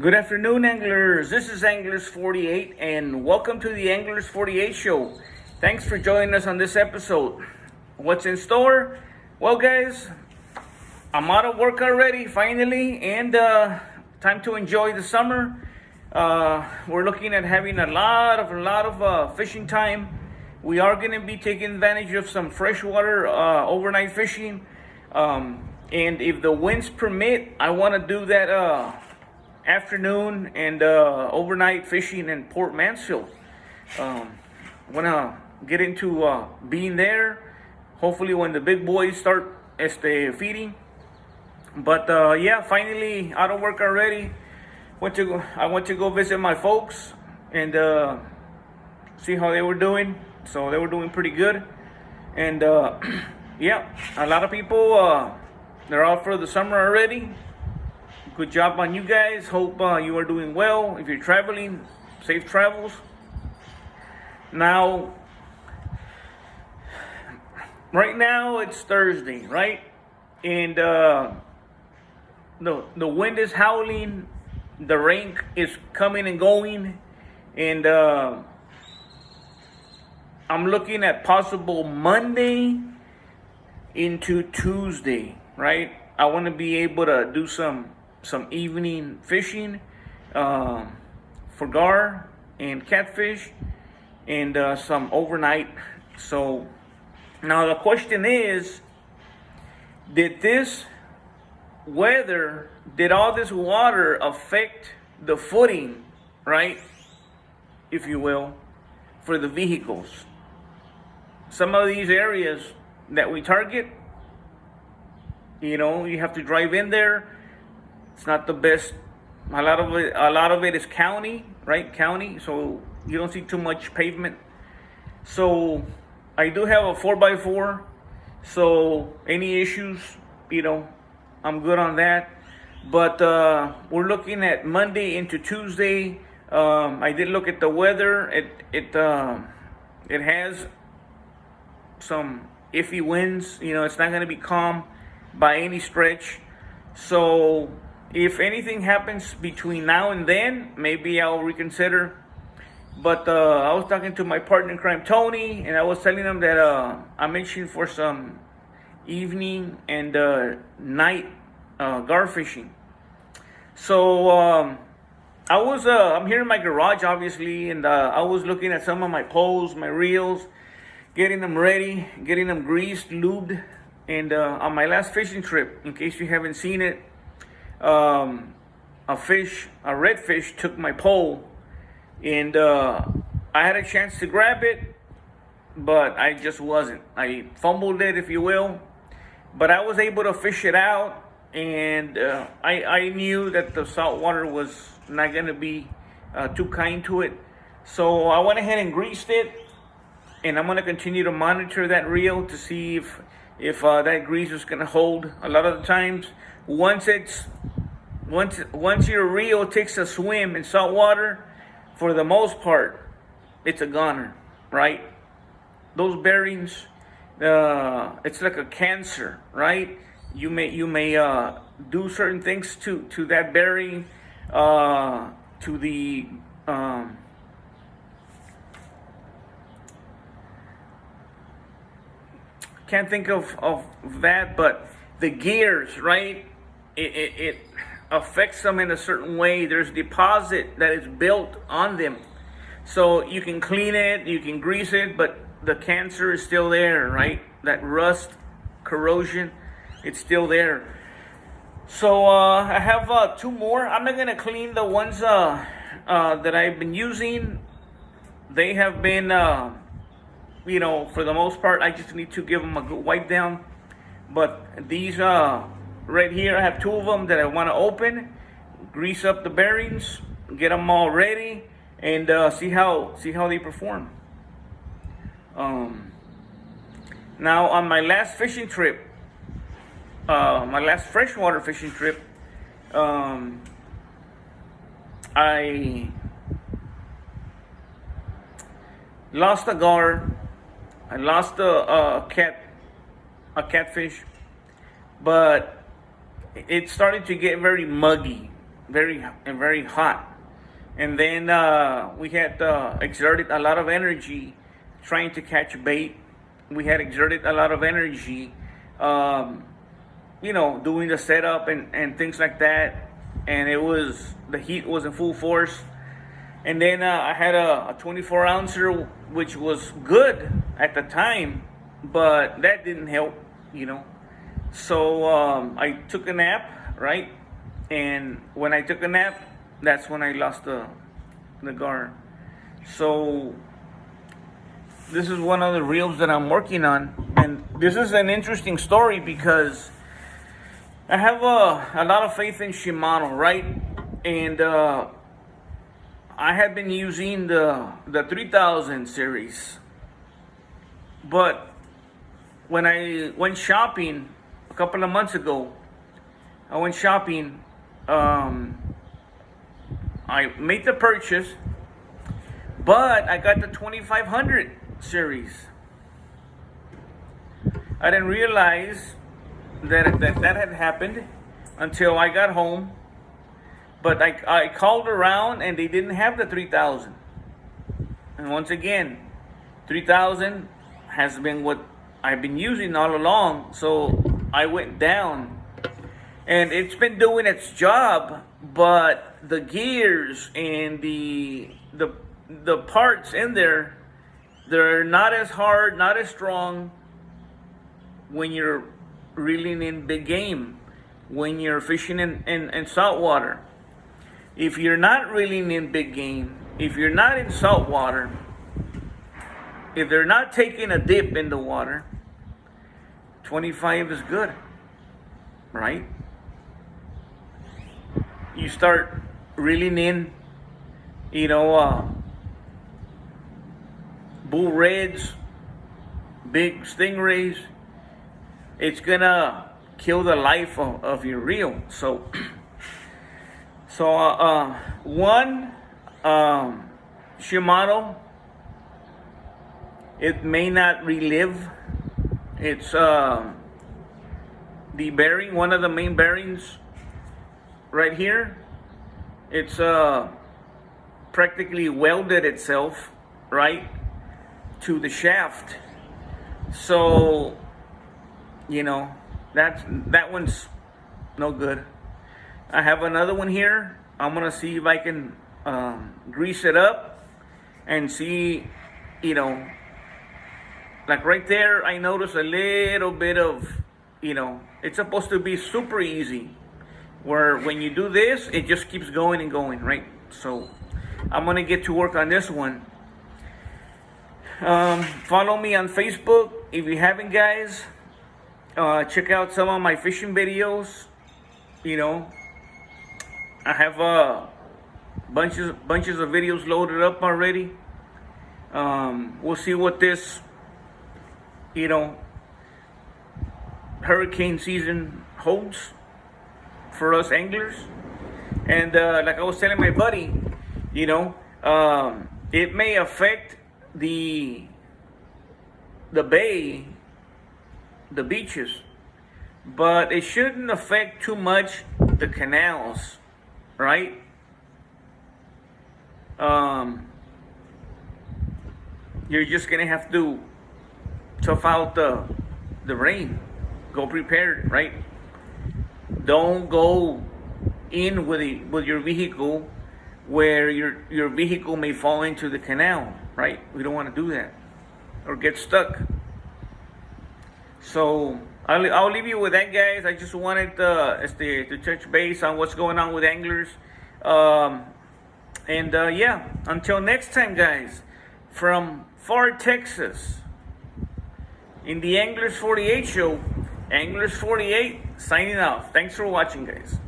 Good afternoon, anglers. This is Anglers 48, and welcome to the Anglers 48 show. Thanks for joining us on this episode. What's in store? Well, guys, I'm out of work already, finally, and time to enjoy the summer. We're looking at having a lot of fishing time. We are going to be taking advantage of some freshwater overnight fishing, and if the winds permit, I want to do that afternoon and overnight fishing in Port Mansfield. I want to get into being there, hopefully when the big boys start feeding. But yeah, finally out of work already. I went to go visit my folks and see how they were doing. So they were doing pretty good. And yeah, a lot of people, they're out for the summer already. Good job on you guys. Hope you are doing well. If you're traveling, safe travels. Now, right now it's Thursday, right? And the wind is howling. The rain is coming and going. And I'm looking at possible Monday into Tuesday, right? I want to be able to do some evening fishing for gar and catfish and some overnight. So now the question is, did this weather, did all this water affect the footing, right, if you will, for the vehicles? Some of these areas that we target, you know, you have to drive in there. It's not the best. A lot of it is county, right? County, so you don't see too much pavement. So I do have a 4x4. So any issues, you know, I'm good on that. But we're looking at Monday into Tuesday. I did look at the weather. It has some iffy winds. You know, it's not going to be calm by any stretch. So if anything happens between now and then, maybe I'll reconsider. But I was talking to my partner in crime, Tony, and I was telling him that I'm itching for some evening and night gar fishing. So I'm here in my garage, obviously, and I was looking at some of my poles, my reels, getting them ready, getting them greased, lubed. And on my last fishing trip, in case you haven't seen it, a redfish took my pole, and I had a chance to grab it, but I just wasn't. I fumbled it, if you will, but I was able to fish it out, and I knew that the saltwater was not going to be too kind to it. So I went ahead and greased it, and I'm going to continue to monitor that reel to see if that grease is going to hold. A lot of the times, once your reel takes a swim in salt water, for the most part, it's a goner, right? Those bearings, it's like a cancer, right? You may do certain things to that bearing, to the can't think of that, but the gears, right? It affects them in a certain way. There's deposit that is built on them. So you can clean it, you can grease it, but the cancer is still there, right? That rust, corrosion, it's still there. So I have two more. I'm not going to clean the ones that I've been using. They have been, you know, for the most part, I just need to give them a good wipe down. But these right here, I have two of them that I want to open, grease up the bearings, get them all ready, and see how they perform. Now on my last fishing trip, my last freshwater fishing trip, I lost a gar. I lost a catfish, but it started to get very muggy, very hot. And then we had exerted a lot of energy trying to catch bait. We had exerted a lot of energy, doing the setup and things like that. And the heat was in full force. And then I had a 24 ouncer, which was good at the time, but that didn't help. So I took a nap, right? And when I took a nap, that's when I lost the gar. So this is one of the reels that I'm working on, and this is an interesting story because I have a lot of faith in Shimano, right? And I have been using the 3000 series, but when I went shopping a couple of months ago, I made the purchase, but I got the 2500 series. I didn't realize that had happened until I got home. But I called around and they didn't have the 3000. And once again, 3000 has been what I've been using all along. So I went down. And it's been doing its job, but the gears and the parts in there, they're not as hard, not as strong when you're reeling in big game, when you're fishing in saltwater. If you're not reeling in big game, if you're not in saltwater, if they're not taking a dip in the water, 25 is good, right? You start reeling in, bull reds, big stingrays, it's gonna kill the life of your reel. So one Shimano, it may not relive. It's the bearing, one of the main bearings right here. It's practically welded itself right to the shaft. So that one's no good. I have another one here. I'm gonna see if I can grease it up and see, like right there, I noticed a little bit of, it's supposed to be super easy, where when you do this, it just keeps going and going, right? So I'm gonna get to work on this one. Follow me on Facebook if you haven't, guys. Check out some of my fishing videos. I have bunches of videos loaded up already. We'll see what this, hurricane season holds for us anglers. And like I was telling my buddy, it may affect the bay, the beaches, but it shouldn't affect too much the canals, right? You're just gonna have to tough out the rain. Go prepared, right? Don't go in with your vehicle where your vehicle may fall into the canal, right? We don't want to do that or get stuck. So I'll leave you with that, guys. I just wanted to touch base on what's going on with anglers. Yeah, until next time, guys, from far Texas, in the Anglers 48 show, Anglers 48 signing off. Thanks for watching, guys.